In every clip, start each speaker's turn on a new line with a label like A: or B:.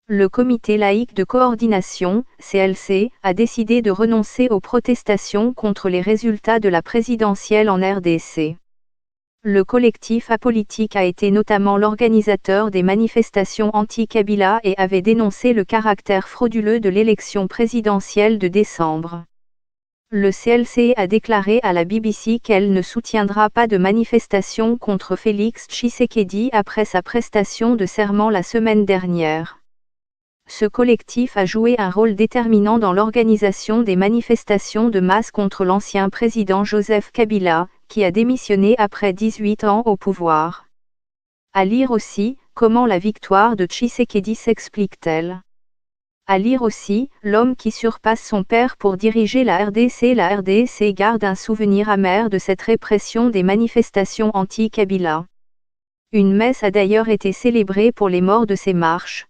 A: Le Comité laïque de coordination, CLC, a décidé de renoncer aux protestations contre les résultats de la présidentielle en RDC. Le collectif apolitique a été notamment l'organisateur des manifestations anti-Kabila et avait dénoncé le caractère frauduleux de l'élection présidentielle de décembre. Le CLC a déclaré à la BBC qu'elle ne soutiendra pas de manifestation contre Félix Tshisekedi après sa prestation de serment la semaine dernière. Ce collectif a joué un rôle déterminant dans l'organisation des manifestations de masse contre l'ancien président Joseph Kabila, qui a démissionné après 18 ans au pouvoir. À lire aussi, comment la victoire de Tshisekedi s'explique-t-elle? À lire aussi, l'homme qui surpasse son père pour diriger la RDC. La RDC garde un souvenir amer de cette répression des manifestations anti-Kabila. Une messe a d'ailleurs été célébrée pour les morts de ces marches.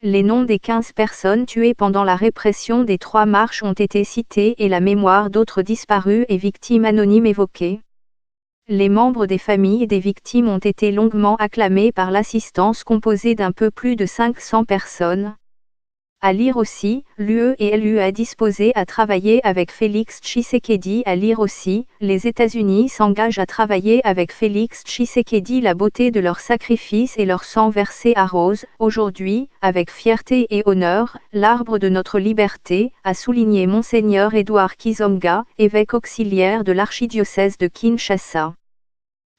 A: Les noms des 15 personnes tuées pendant la répression des 3 marches ont été cités et la mémoire d'autres disparus et victimes anonymes évoquées. Les membres des familles des victimes ont été longuement acclamés par l'assistance composée d'un peu plus de 500 personnes. À lire aussi, l'UE et l'UA disposés à travailler avec Félix Tshisekedi. À lire aussi, les États-Unis s'engagent à travailler avec Félix Tshisekedi. La beauté de leur sacrifice et leur sang versé arrose, aujourd'hui, avec fierté et honneur, l'arbre de notre liberté, a souligné Monseigneur Édouard Kizomga, évêque auxiliaire de l'archidiocèse de Kinshasa.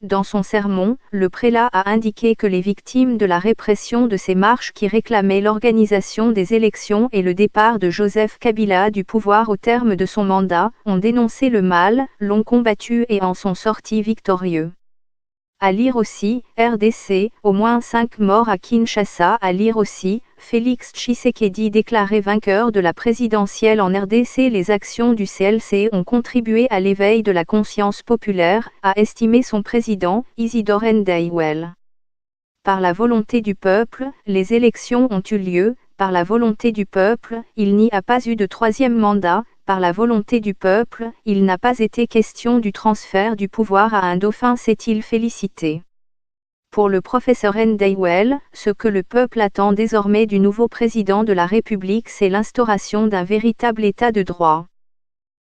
A: Dans son sermon, le prélat a indiqué que les victimes de la répression de ces marches qui réclamaient l'organisation des élections et le départ de Joseph Kabila du pouvoir au terme de son mandat, ont dénoncé le mal, l'ont combattu et en sont sortis victorieux. À lire aussi, RDC, au moins 5 morts à Kinshasa. À lire aussi, Félix Tshisekedi déclaré vainqueur de la présidentielle en RDC. Les actions du CLC ont contribué à l'éveil de la conscience populaire, a estimé son président, Isidore Ndayishimiye. Par la volonté du peuple, les élections ont eu lieu, par la volonté du peuple, il n'y a pas eu de 3e mandat. Par la volonté du peuple, il n'a pas été question du transfert du pouvoir à un dauphin, s'est-il félicité. Pour le professeur Ndayishimiye, ce que le peuple attend désormais du nouveau président de la République, c'est l'instauration d'un véritable état de droit.